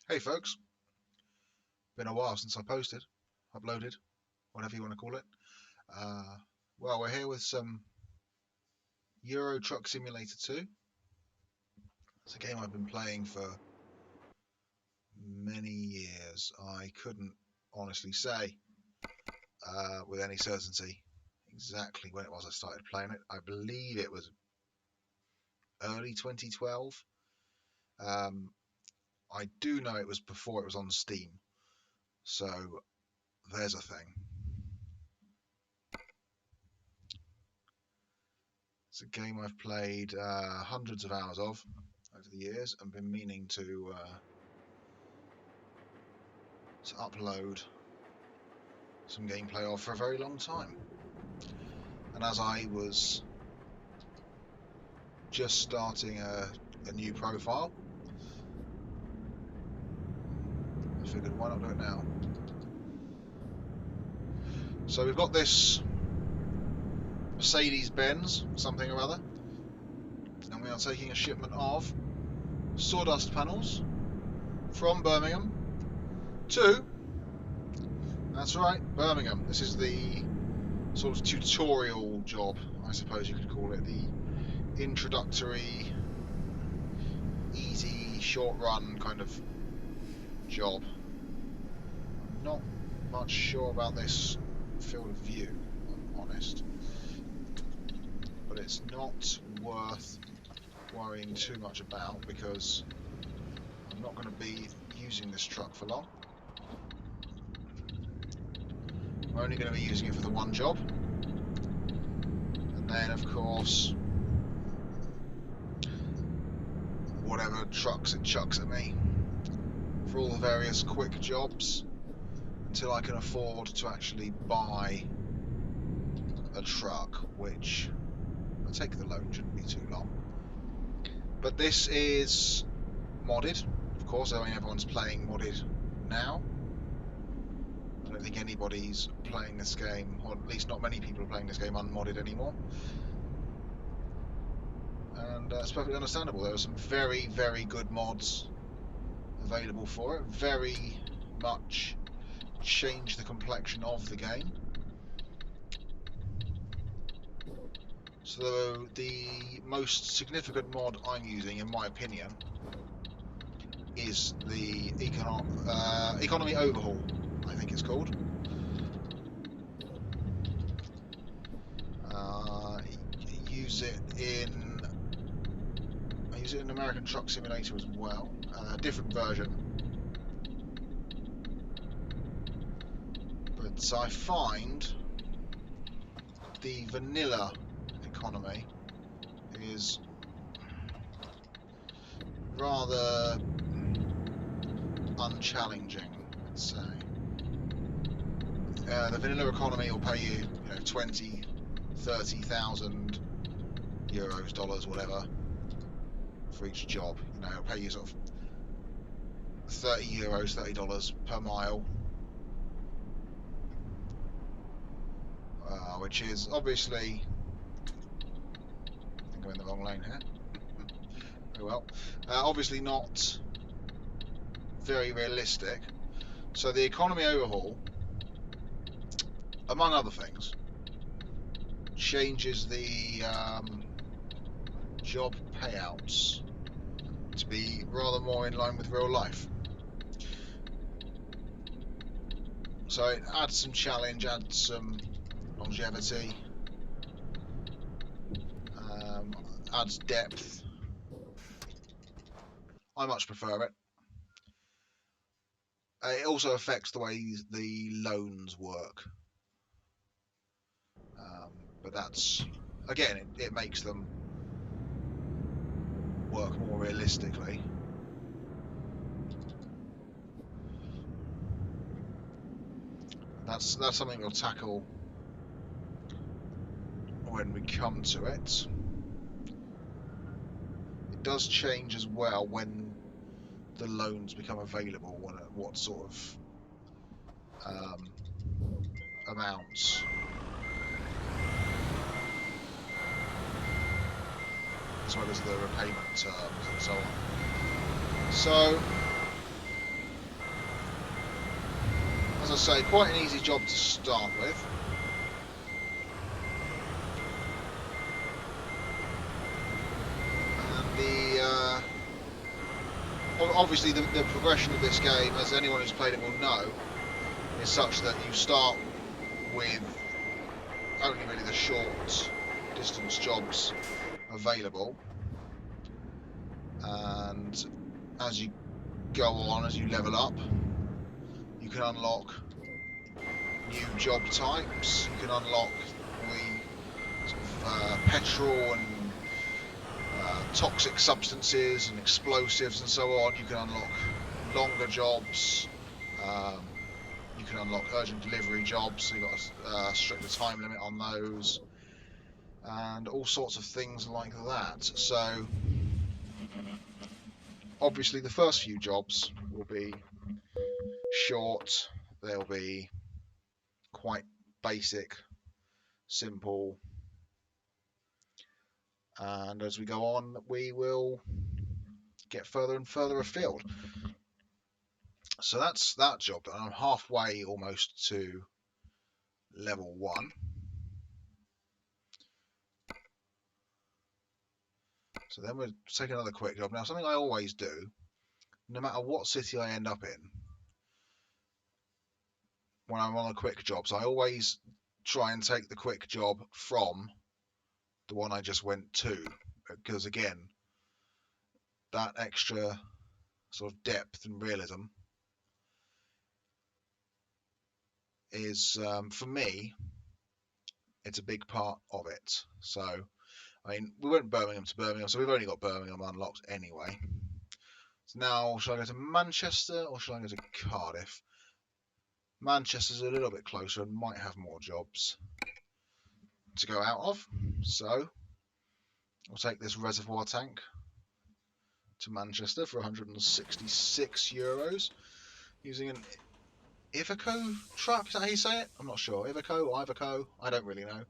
Hey folks, been a while since I uploaded, whatever you want to call it. Uh, well, we're here with some Euro Truck Simulator 2. It's a game I've been playing for many years. I couldn't honestly say with any certainty exactly when it was I started playing it. I believe it was early 2012. Um, I do know it was before it was on Steam, so there's a thing. It's a game I've played hundreds of hours of over the years and been meaning to upload some gameplay of for a very long time. And as I was just starting a new profile, I figured why not do it now. So we've got this Mercedes-Benz something or other, and we are taking a shipment of sawdust panels from Birmingham to, that's right, Birmingham. This is the sort of tutorial job, I suppose you could call it, the introductory, easy, short run kind of job. I'm not much sure about this field of view, I'm honest, but it's not worth worrying too much about because I'm not going to be using this truck for long. I'm only going to be using it for the one job, and then of course whatever trucks it chucks at me for all the various quick jobs until I can afford to actually buy a truck, which I take the loan shouldn't be too long. But this is modded, of course. I mean, everyone's playing modded now. I don't think anybody's playing this game, or at least not many people are playing this game unmodded anymore. And it's perfectly understandable. There are some very, very good mods available for it. Very much change the complexion of the game. So the most significant mod I'm using, in my opinion, is the economy overhaul, I think it's called. I use it in American Truck Simulator as well, a different version. But I find the vanilla economy is rather unchallenging, let's say. The vanilla economy will pay you, 20, 30,000 euros, dollars, whatever, for each job. It'll pay you sort of 30 euros, $30 per mile, which is obviously, I think I'm in the wrong lane here. Very well. Obviously not very realistic. So the economy overhaul, among other things, changes the job payouts to be rather more in line with real life. So it adds some challenge, adds some longevity, adds depth. I much prefer it. It also affects the way the loans work. But that's, again, it makes them work more realistically. That's something we'll tackle when we come to it. It does change as well when the loans become available, what sort of amounts, as well as the repayment terms and so on. So I say, quite an easy job to start with. And obviously the progression of this game, as anyone who's played it will know, is such that you start with only really the short distance jobs available, and as you go on, as you level up, you can unlock new job types. You can unlock the sort of petrol and toxic substances and explosives and so on. You can unlock longer jobs. You can unlock urgent delivery jobs, so you've got a stricter time limit on those, and all sorts of things like that. So obviously the first few jobs will be short, they'll be quite basic, simple, and as we go on we will get further and further afield. So that's that job done. I'm halfway almost to level 1. So then we'll take another quick job. Now, something I always do, no matter what city I end up in, when I'm on the quick jobs, I always try and take the quick job from the one I just went to, because again, that extra sort of depth and realism is, for me, it's a big part of it. So, I mean, we went Birmingham to Birmingham, so we've only got Birmingham unlocked anyway. So now, should I go to Manchester or should I go to Cardiff? Manchester's a little bit closer and might have more jobs to go out of. So, I'll take this reservoir tank to Manchester for 166 euros using an Iveco truck. Is that how you say it? I'm not sure. Iveco, I don't really know.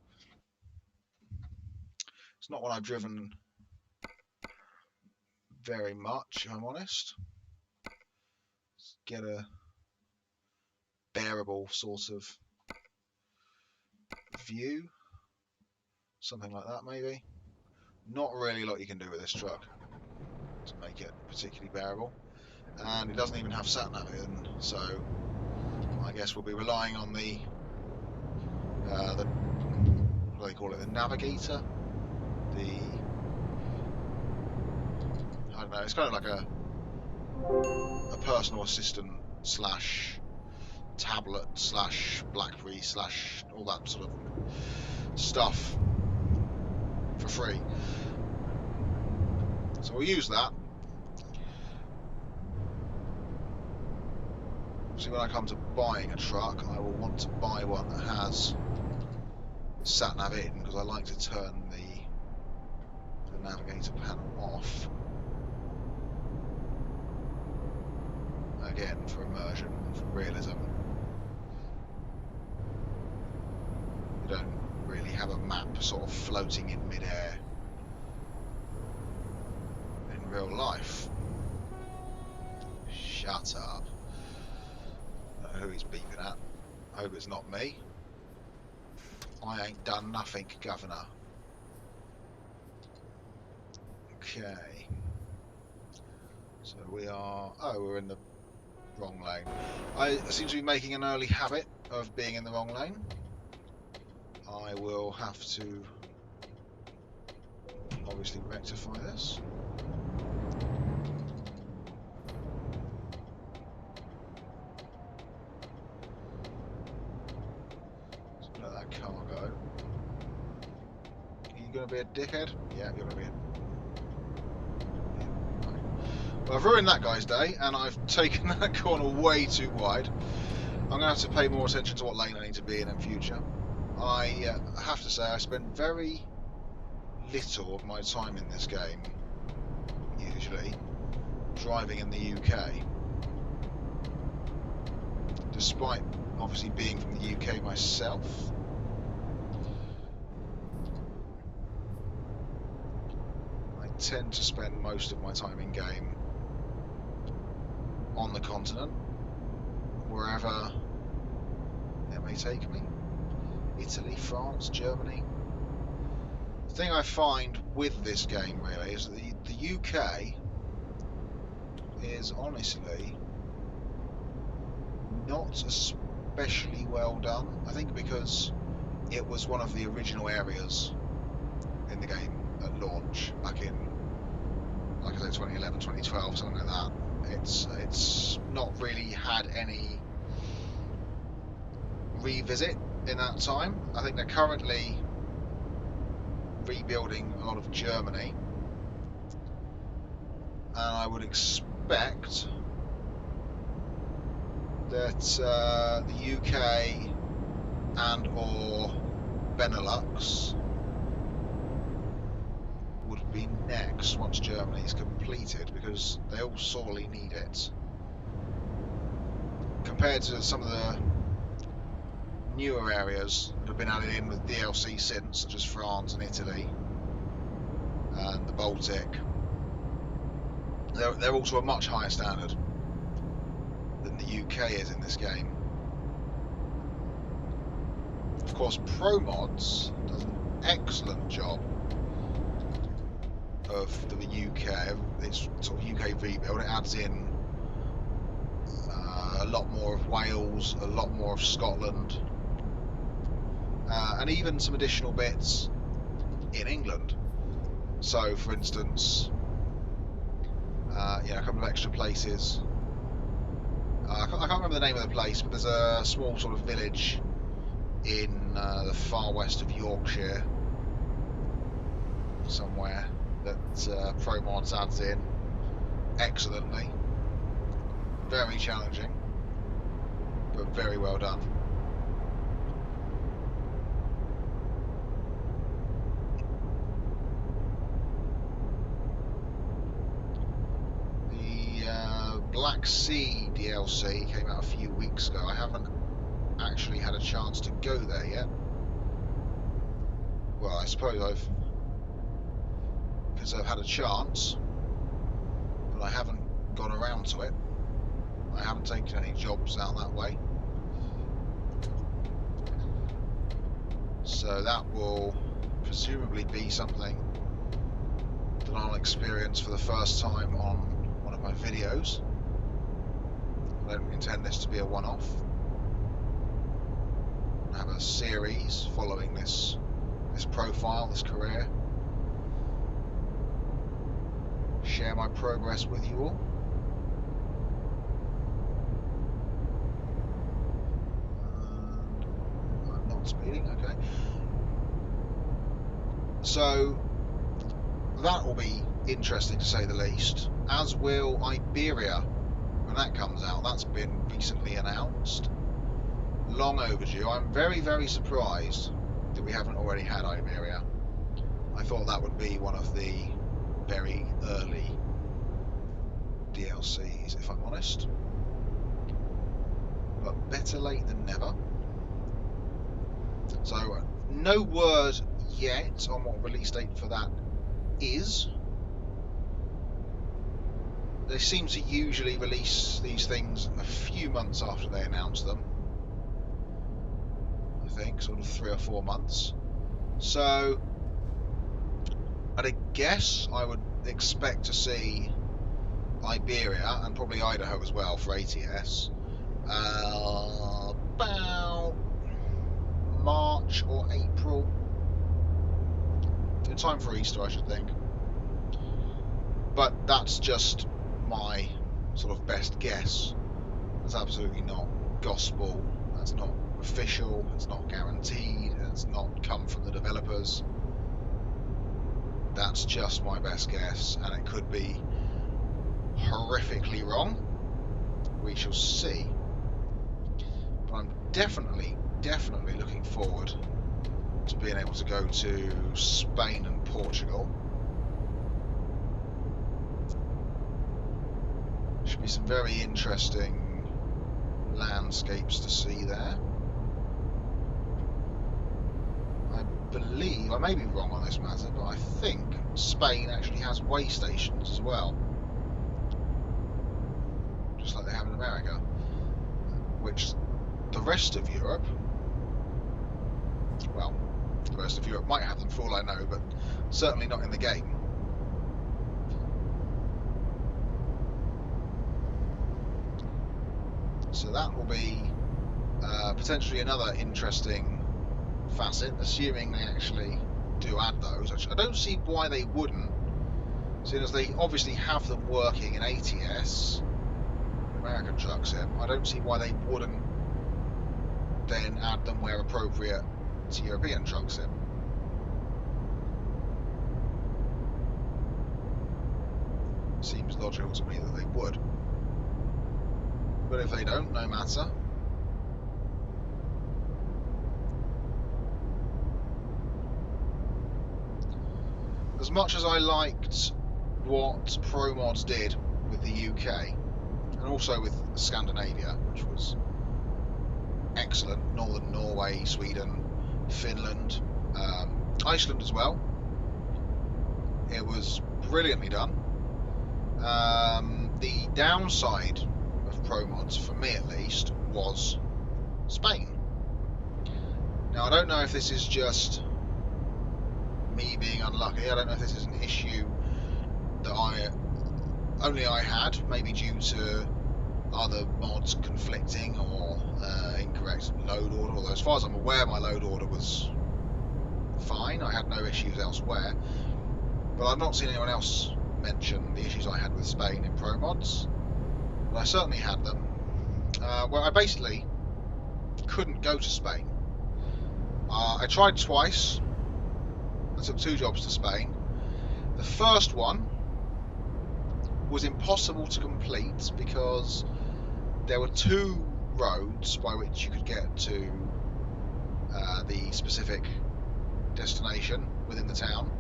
It's not one I've driven very much, if I'm honest. Let's get a bearable sort of view. Something like that, maybe. Not really a lot you can do with this truck to make it particularly bearable. And it doesn't even have sat-nav in, so I guess we'll be relying on the what do they call it, the navigator, I don't know, it's kind of like a personal assistant slash tablet slash BlackBerry slash all that sort of stuff for free. So we'll use that. See, when I come to buying a truck, I will want to buy one that has sat-nav in, because I like to turn the navigator panel off. Again, for immersion and for realism. You don't really have a map sort of floating in mid-air in real life. Shut up. I don't know who he's beeping at. I hope it's not me. I ain't done nothing, Governor. Okay. So we are... Oh, we're in the wrong lane. I seem to be making an early habit of being in the wrong lane. I will have to obviously rectify this. So let that car go. Are you going to be a dickhead? Yeah, you're going to be a... Well, I've ruined that guy's day, and I've taken that corner way too wide. I'm going to have to pay more attention to what lane I need to be in future. I have to say I spend very little of my time in this game, usually, driving in the UK. Despite obviously being from the UK myself. I tend to spend most of my time in game on the continent, wherever it may take me. Italy, France, Germany. The thing I find with this game really is that the UK is honestly not especially well done. I think because it was one of the original areas in the game at launch back in, like I said, 2011, 2012, something like that. It's not really had any revisit in that time. I think they're currently rebuilding a lot of Germany, and I would expect that the UK and or Benelux would be next once Germany's completed, because they all sorely need it. Compared to some of the newer areas that have been added in with DLC since, such as France and Italy and the Baltic, they're also a much higher standard than the UK is in this game. Of course, ProMods does an excellent job of the UK, its sort of UK rebuild. It adds in a lot more of Wales, a lot more of Scotland, and even some additional bits in England. So, for instance, a couple of extra places. I can't remember the name of the place, but there's a small sort of village in the far west of Yorkshire somewhere that ProMods adds in excellently. Very challenging, but very well done. The Black Sea DLC came out a few weeks ago. I haven't actually had a chance to go there yet. Well, I suppose I've had a chance, but I haven't gone around to it. I haven't taken any jobs out that way. So that will presumably be something that I'll experience for the first time on one of my videos. I don't intend this to be a one-off. I have a series following this profile, this career. Share my progress with you all. I'm not speeding, okay. So that will be interesting to say the least, as will Iberia when that comes out. That's been recently announced. Long overdue. I'm very, very surprised that we haven't already had Iberia. I thought that would be one of the very early DLCs, if I'm honest. But better late than never. So, no word yet on what release date for that is. They seem to usually release these things a few months after they announce them. I think, sort of 3 or 4 months. So, at a guess, I would expect to see Iberia and probably Idaho as well for ATS about March or April, in time for Easter, I should think. But that's just my sort of best guess. That's absolutely not gospel. That's not official. It's not guaranteed. It's not come from the developers. That's just my best guess, and it could be horrifically wrong. We shall see. But I'm definitely looking forward to being able to go to Spain and Portugal. Should be some very interesting landscapes to see there. I believe, I may be wrong on this matter, but I think Spain actually has way stations as well, just like they have in America, which the rest of Europe Well, the rest of Europe might have them for all I know, but certainly not in the game. So that will be potentially another interesting facet, assuming they actually do add those. I don't see why they wouldn't, seeing as they obviously have them working in ATS, American Truck Sim. I don't see why they wouldn't then add them where appropriate to European Truck Sim. Seems logical to me that they would. But if they don't, no matter. As much as I liked what ProMods did with the UK, and also with Scandinavia, which was excellent, Northern Norway, Sweden, Finland, Iceland as well, it was brilliantly done. The downside of ProMods, for me at least, was Spain. Now I don't know if this is just me being unlucky. I don't know if this is an issue that only I had, maybe due to other mods conflicting or incorrect load order. Although as far as I'm aware, my load order was fine. I had no issues elsewhere. But I've not seen anyone else mention the issues I had with Spain in ProMods. But I certainly had them. Where I basically couldn't go to Spain. I tried twice. I took 2 jobs to Spain. The first one was impossible to complete because there were 2 roads by which you could get to the specific destination within the town,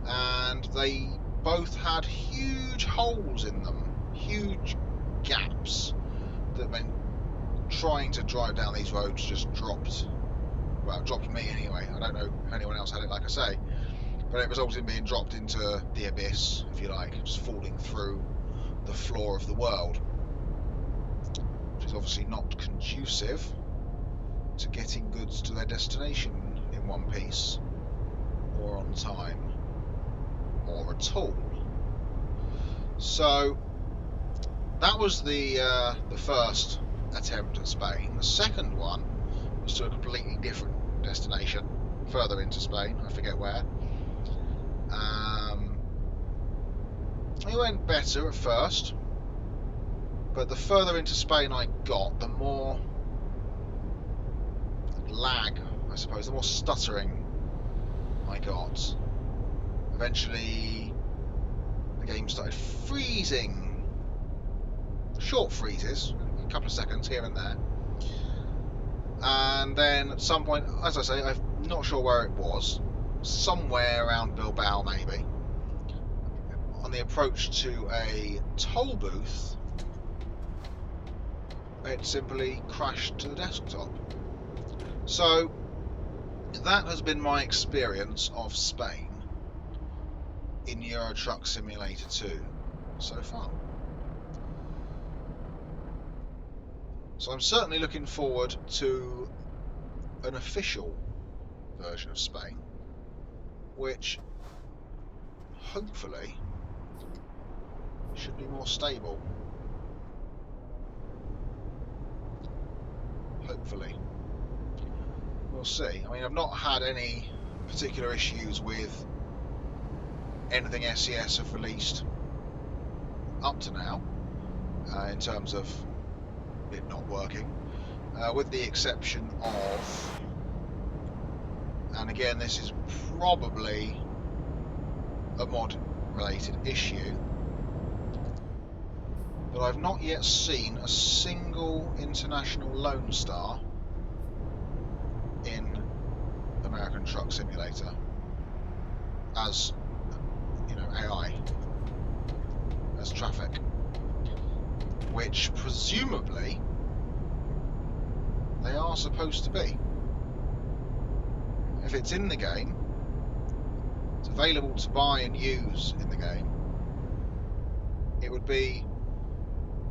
and they both had huge holes in them, huge gaps that meant trying to drive down these roads just dropped me anyway. I don't know if anyone else had it, like I say, but it resulted in being dropped into the abyss, if you like, just falling through the floor of the world, which is obviously not conducive to getting goods to their destination in one piece, or on time, or at all. So that was the first attempt at Spain. The second one was to a completely different destination, further into Spain, I forget where. It went better at first, but the further into Spain I got, the more lag, I suppose, the more stuttering I got. Eventually the game started freezing, short freezes, a couple of seconds here and there, and then at some point, as I say, I'm not sure where it was, somewhere around Bilbao maybe, on the approach to a toll booth, it simply crashed to the desktop. So that has been my experience of Spain in Euro Truck Simulator 2 so far. So I'm certainly looking forward to an official version of Spain, which hopefully should be more stable. Hopefully. We'll see. I mean, I've not had any particular issues with anything SES have released up to now, in terms of it not working, with the exception of, and again this is probably a mod related issue, but I've not yet seen a single international Lone Star in American Truck Simulator as, you know, AI, as traffic, which presumably they are supposed to be. If it's in the game, it's available to buy and use in the game, it would be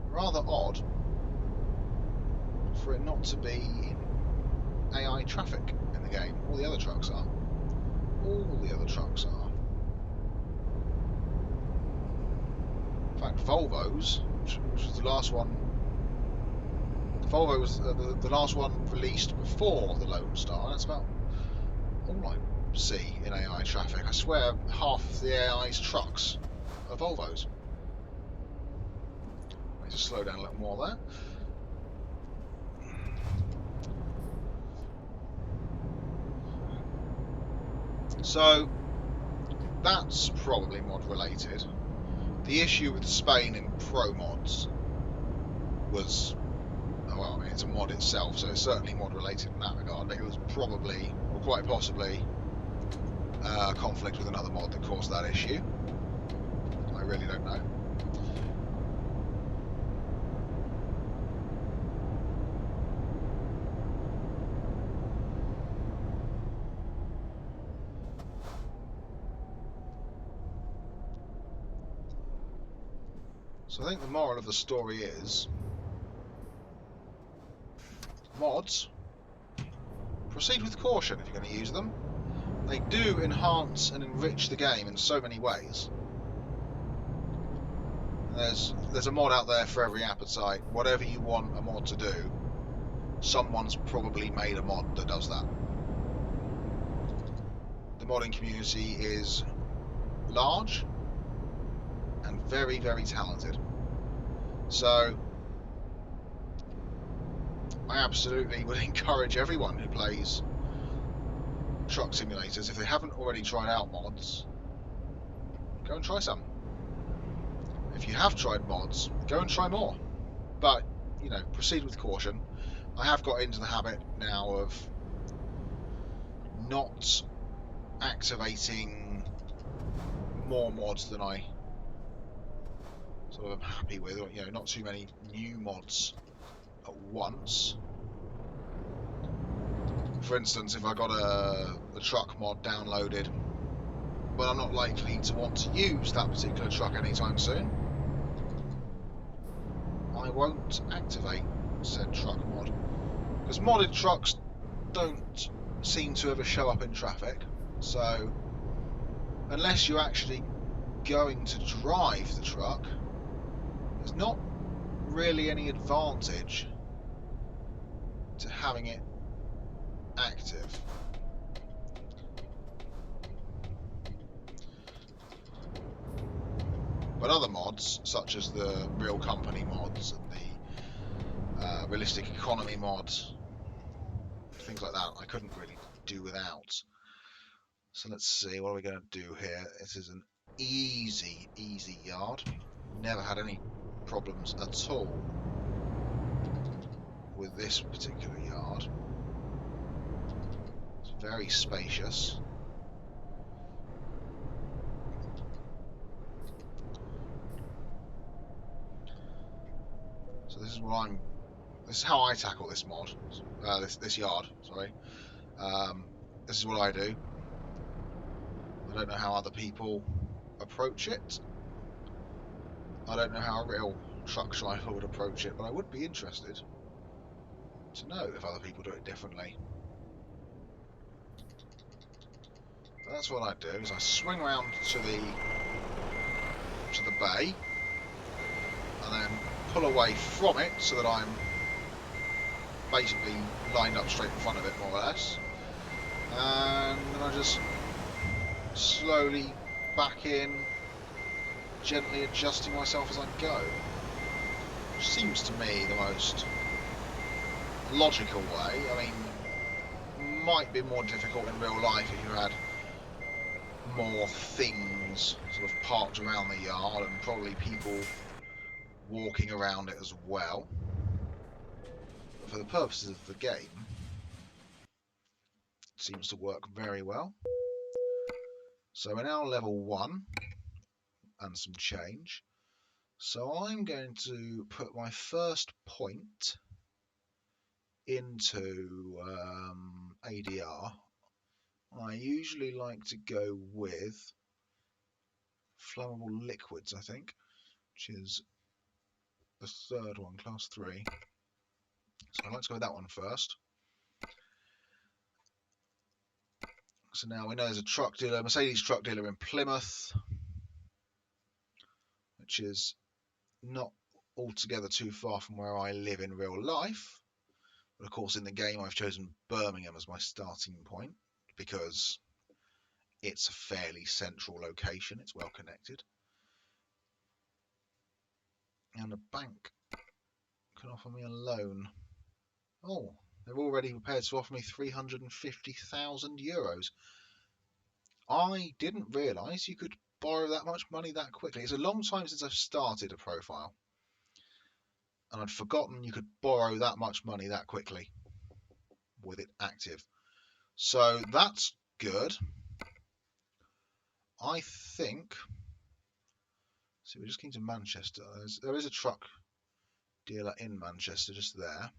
rather odd for it not to be in AI traffic in the game. All the other trucks are. All the other trucks are. In fact, Volvo's, which was the last one. Volvo was the last one released before the Lone Star. That's about all I see in AI traffic. I swear half of the AI's trucks are Volvos. I need to slow down a little more there. So that's probably mod related. The issue with Spain in Pro mods was, well, I mean, it's a mod itself, so it's certainly mod related in that regard. But it was probably, or quite possibly, a conflict with another mod that caused that issue. I really don't know. So I think the moral of the story is, mods, proceed with caution if you're going to use them. They do enhance and enrich the game in so many ways. There's a mod out there for every appetite. Whatever you want a mod to do, someone's probably made a mod that does that. The modding community is large and very, very talented. So I absolutely would encourage everyone who plays truck simulators, if they haven't already tried out mods, go and try some. If you have tried mods, go and try more. But, you know, proceed with caution. I have got into the habit now of not activating more mods than I sort of am happy with, or, you know, not too many new mods at once. For instance, if I got a truck mod downloaded, but I'm not likely to want to use that particular truck anytime soon, I won't activate said truck mod. Because modded trucks don't seem to ever show up in traffic, so unless you're actually going to drive the truck, there's not really any advantage to having it active. But other mods, such as the Real Company mods and the Realistic Economy mods, things like that, I couldn't really do without. So let's see, what are we going to do here? This is an easy yard. Never had any problems at all with this particular yard. It's very spacious. So this is how I tackle this mod, this yard, sorry. This is what I do. I don't know how other people approach it. I don't know how a real truck driver would approach it, but I would be interested to know if other people do it differently. But that's what I do, is I swing around to the bay and then pull away from it so that I'm basically lined up straight in front of it, more or less. And then I just slowly back in, gently adjusting myself as I go. Which seems to me the most logical way. I mean, might be more difficult in real life if you had more things sort of parked around the yard and probably people walking around it as well. But for the purposes of the game, it seems to work very well. So we're now level 1 and some change. So I'm going to put my first point into ADR. I usually like to go with flammable liquids, I think, which is the third one, class 3. So I'd like to go with that one first. So now we know there's a truck dealer, Mercedes truck dealer in Plymouth, which is not altogether too far from where I live in real life. But of course, in the game, I've chosen Birmingham as my starting point because it's a fairly central location. It's well connected. And a bank can offer me a loan. Oh, they're already prepared to offer me €350,000. I didn't realise you could borrow that much money that quickly. It's a long time since I've started a profile. And I'd forgotten you could borrow that much money that quickly with it active. So that's good. I think... So we're just keen to Manchester. There is a truck dealer in Manchester just there.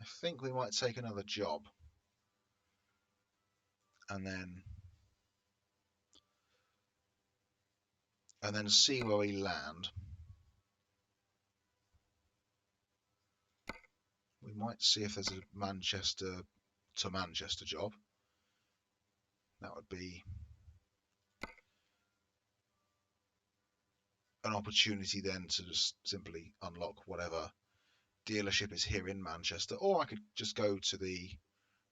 I think we might take another job. And then see where we land. We might see if there's a Manchester to Manchester job. That would be an opportunity then to just simply unlock whatever dealership is here in Manchester, or I could just go to the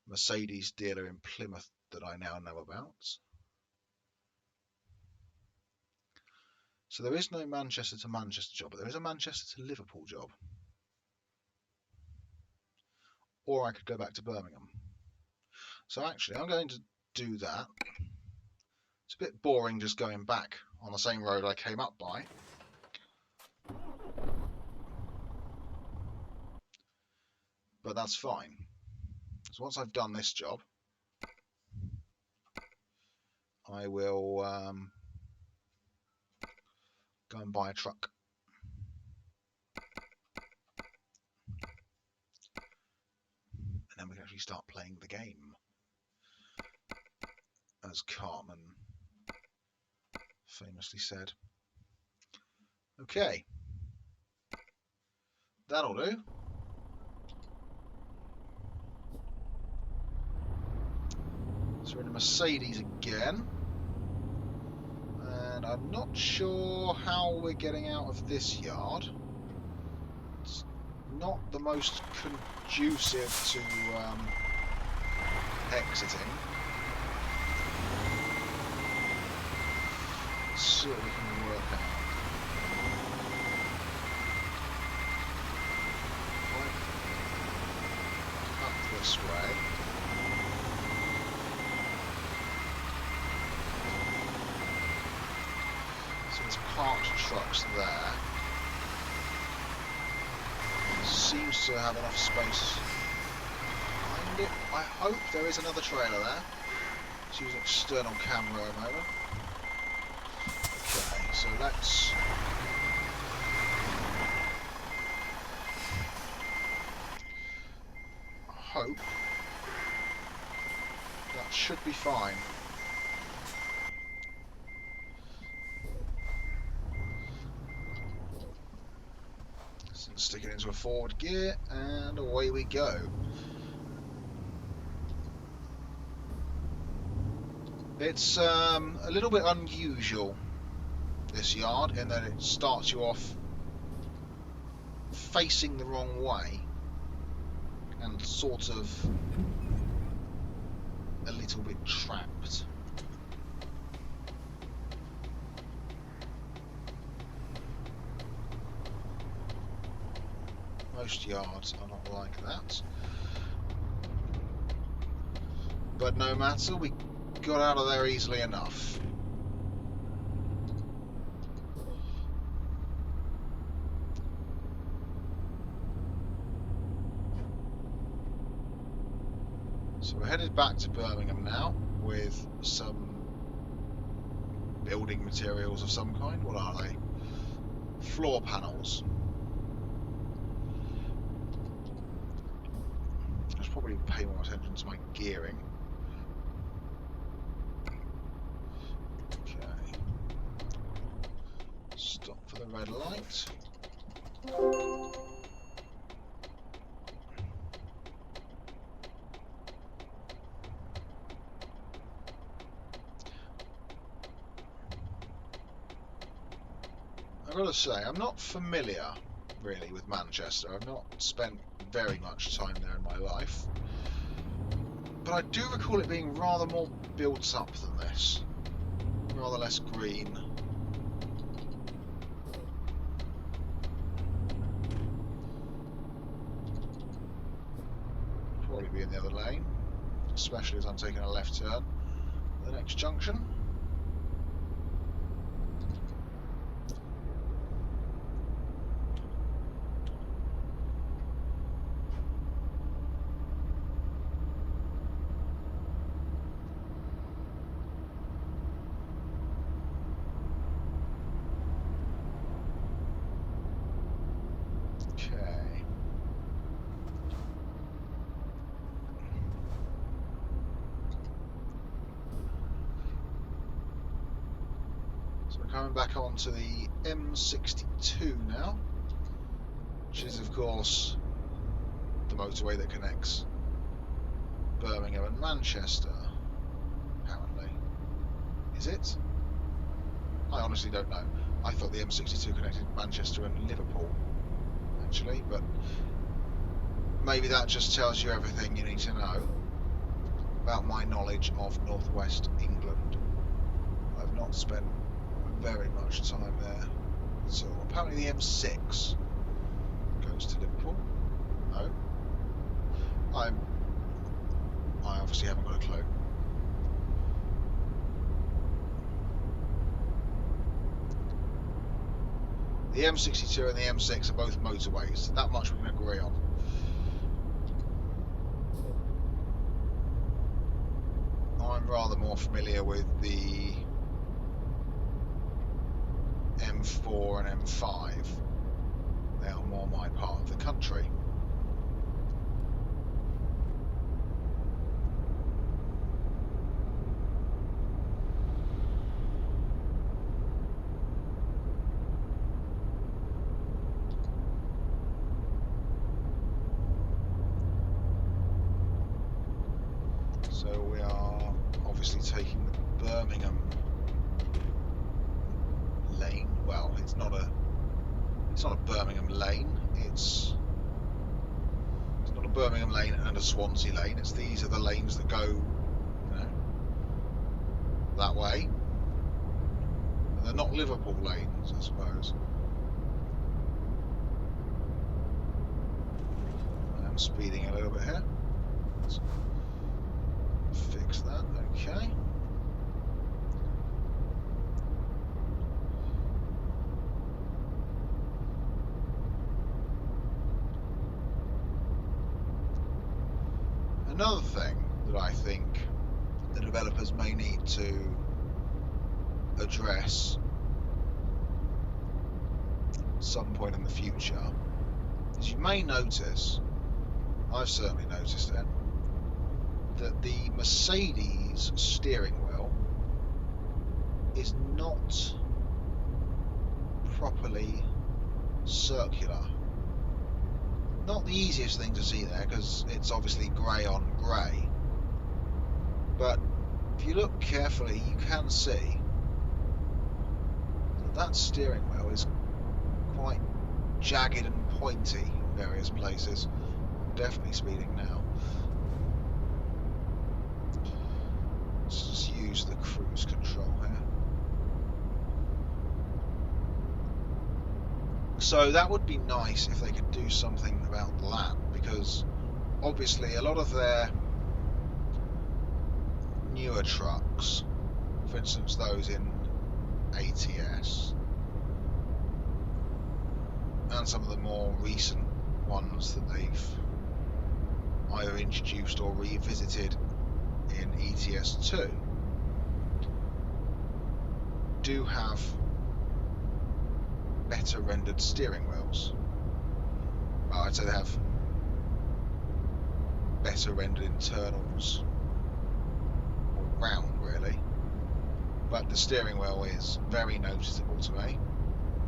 Mercedes dealer in Plymouth that I now know about. So there is no Manchester to Manchester job, but there is a Manchester to Liverpool job. Or I could go back to Birmingham. So actually, I'm going to do that. It's a bit boring just going back on the same road I came up by. But that's fine. So once I've done this job, I will go and buy a truck. And then we can actually start playing the game. As Cartman famously said. Okay. That'll do. So we're in a Mercedes again. And I'm not sure how we're getting out of this yard. It's not the most conducive to exiting. Let's see what we can work out. Up this way. So there's parked trucks there. Seems to have enough space behind it. I hope there is another trailer there. Let's use an external camera a moment. Okay, so let's hope that should be fine. So stick it into a forward gear and away we go. It's a little bit unusual, this yard, in that it starts you off facing the wrong way and sort of a little bit trapped. Most yards are not like that. But no matter, we got out of there easily enough. So we're headed back to Birmingham now with some building materials of some kind. What are they? Floor panels. I should probably pay more attention to my gearing. Okay. Stop for the red light. I've got to say, I'm not familiar really with Manchester. I've not spent very much time there in my life, but I do recall it being rather more built up than this, rather less green. Probably be in the other lane, especially as I'm taking a left turn at the next junction. Coming back onto the M62 now, which is of course the motorway that connects Birmingham and Manchester, apparently. Is it? I honestly don't know. I thought the M62 connected Manchester and Liverpool, actually, but maybe that just tells you everything you need to know about my knowledge of northwest England. I've not spent very much time there. So apparently the M6 goes to Liverpool. No. I obviously haven't got a clue. The M62 and the M6 are both motorways. That much we can agree on. I'm rather more familiar with the M4 and M5. They are more my part of the country. So we are obviously taking the Birmingham lane. Well, it's not a Birmingham lane. It's not a Birmingham lane and a Swansea lane. These are the lanes that go, you know, that way. And they're not Liverpool lanes, I suppose. I'm speeding a little bit here. Let's fix that. Okay. Another thing that I think the developers may need to address at some point in the future is, you may notice, I've certainly noticed it, that the Mercedes steering wheel is not properly circular. Not the easiest thing to see there, because it's obviously grey on grey, but if you look carefully you can see that steering wheel is quite jagged and pointy in various places. I'm definitely speeding now. Let's just use the cruise control here. So that would be nice if they could do something about that, because obviously a lot of their newer trucks, for instance those in ATS, and some of the more recent ones that they've either introduced or revisited in ETS2, do have better rendered steering wheels. Well, I'd say they have better rendered internals all round, really. But the steering wheel is very noticeable to me,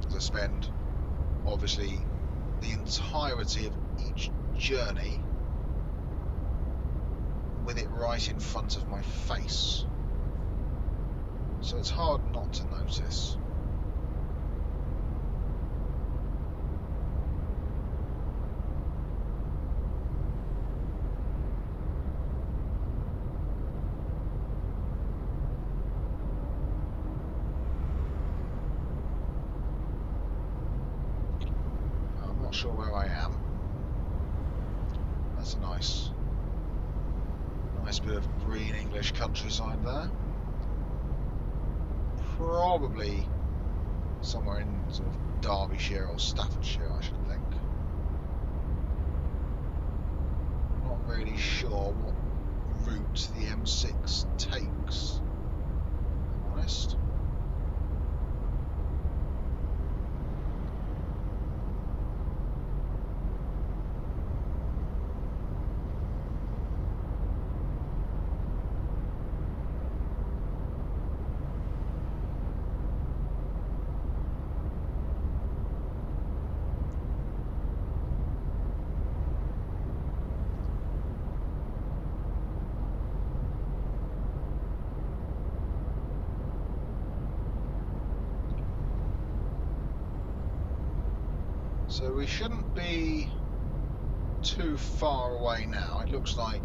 as I spend obviously the entirety of each journey with it right in front of my face. So it's hard not to notice. I'm not sure where I am. That's a nice bit of green English countryside there. Probably somewhere in sort of Derbyshire or Staffordshire, I should think. Not really sure what route the M6 takes, if I'm honest. So we shouldn't be too far away now. It looks like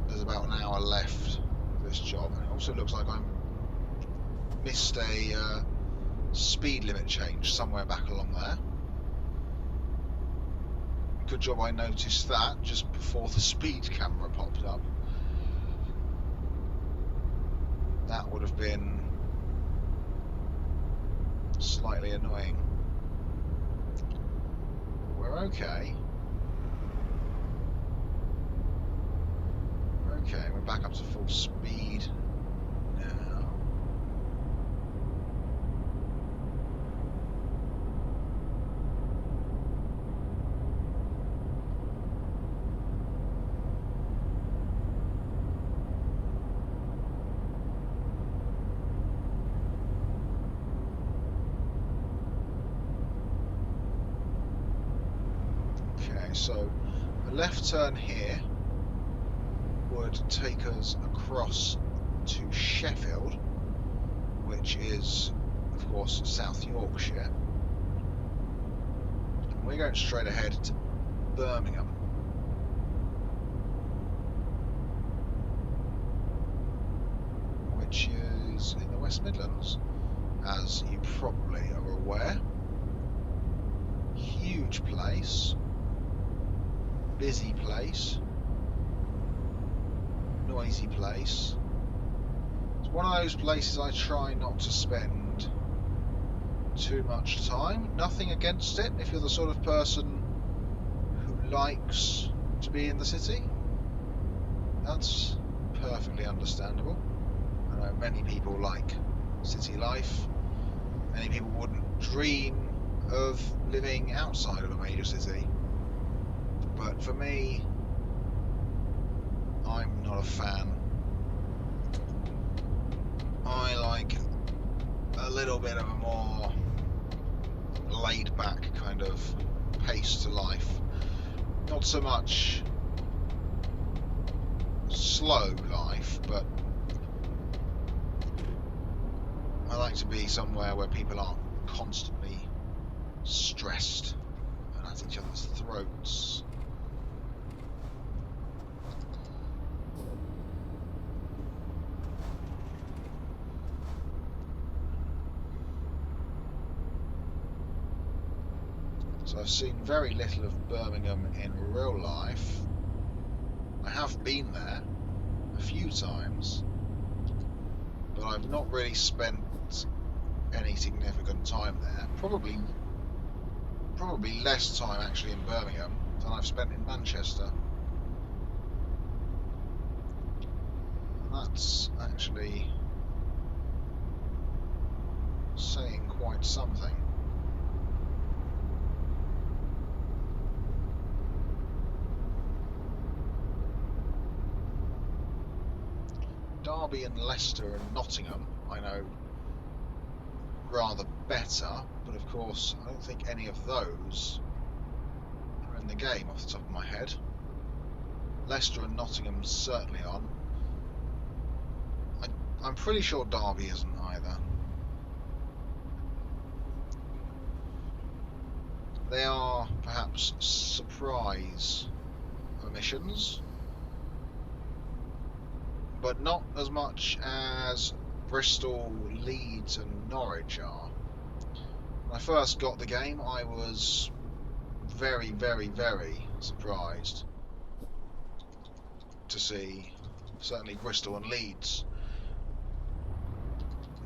there's about an hour left of this job. And it also looks like I missed a speed limit change somewhere back along there. Good job I noticed that just before the speed camera popped up. That would have been slightly annoying. We're okay. Okay, we're back up to full speed now. Okay, so a left turn here would take us across to Sheffield, which is, of course, South Yorkshire. And we're going straight ahead to Birmingham. Which is in the West Midlands, as you probably are aware. Huge place. Busy place. Noisy place. It's one of those places I try not to spend too much time. Nothing against it if you're the sort of person who likes to be in the city. That's perfectly understandable. I know many people like city life. Many people wouldn't dream of living outside of a major city. But for me, I'm not a fan. I like a little bit of a more laid back kind of pace to life. Not so much slow life, but I like to be somewhere where people aren't constantly stressed and at each other's throats. So I've seen very little of Birmingham in real life. I have been there a few times, but I've not really spent any significant time there. Probably less time actually in Birmingham than I've spent in Manchester. And that's actually saying quite something. Derby and Leicester and Nottingham, I know rather better, but of course I don't think any of those are in the game off the top of my head. Leicester and Nottingham certainly on. I'm pretty sure Derby isn't either. They are perhaps surprise omissions, but not as much as Bristol, Leeds and Norwich are. When I first got the game, I was very, very, very surprised to see certainly Bristol and Leeds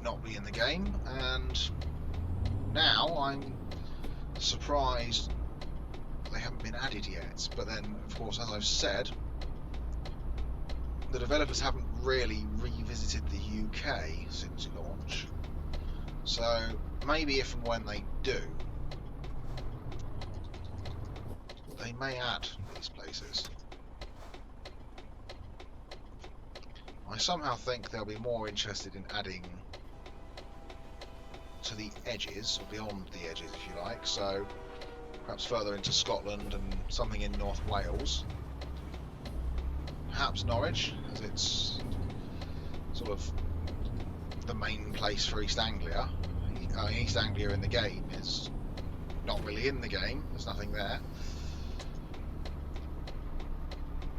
not be in the game, and now I'm surprised they haven't been added yet. But then, of course, as I've said, the developers haven't really revisited the UK since launch, so maybe if and when they do, they may add these places. I somehow think they'll be more interested in adding to the edges, or beyond the edges if you like, so perhaps further into Scotland and something in North Wales. Perhaps Norwich, as it's sort of the main place for East Anglia. East Anglia in the game is not really in the game, there's nothing there.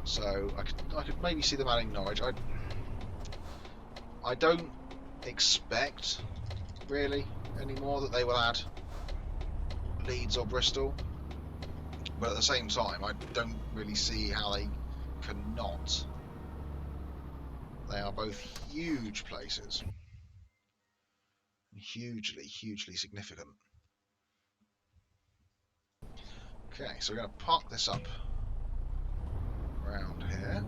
So I could maybe see them adding Norwich. I don't expect really anymore that they will add Leeds or Bristol, but at the same time I don't really see how they cannot. They are both huge places, hugely significant. Okay, so we're going to park this up around here.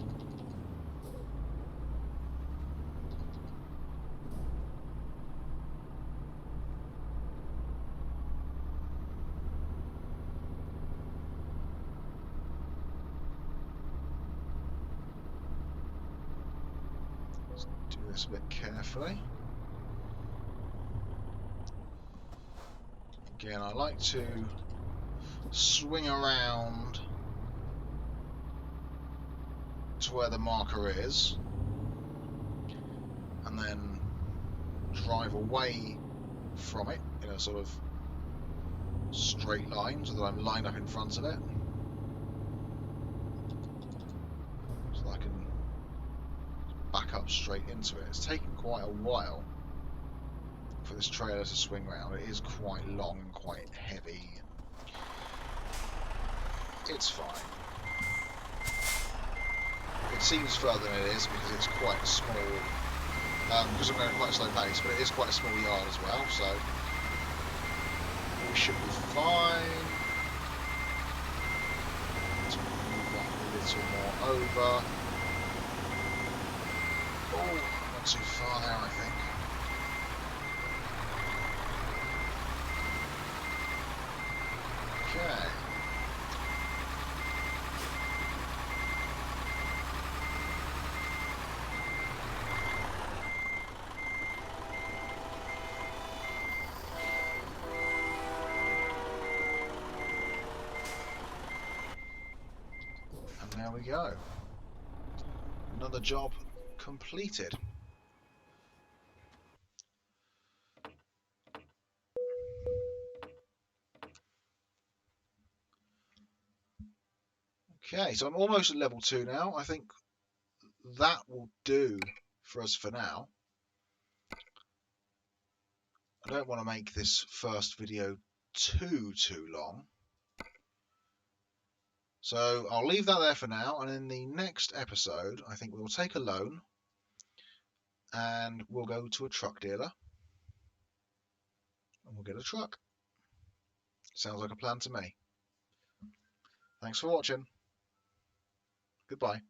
Do this a bit carefully. Again, I like to swing around to where the marker is and then drive away from it in a sort of straight line so that I'm lined up in front of it, so that I can back up straight into it. It's taken quite a while for this trailer to swing round. It is quite long and quite heavy. It's fine. It seems further than it is because it's quite small, because I'm going at quite a slow pace, but it is quite a small yard as well, so we should be fine. Let's move that a little more over. Oh, not too far there, I think. Okay. And there we go. Another job completed. Okay, so I'm almost at level 2 now. I think that will do for us for now. I don't want to make this first video too long. So I'll leave that there for now, and in the next episode, I think we'll take a loan and we'll go to a truck dealer and we'll get a truck. Sounds like a plan to me. Thanks for watching. Goodbye.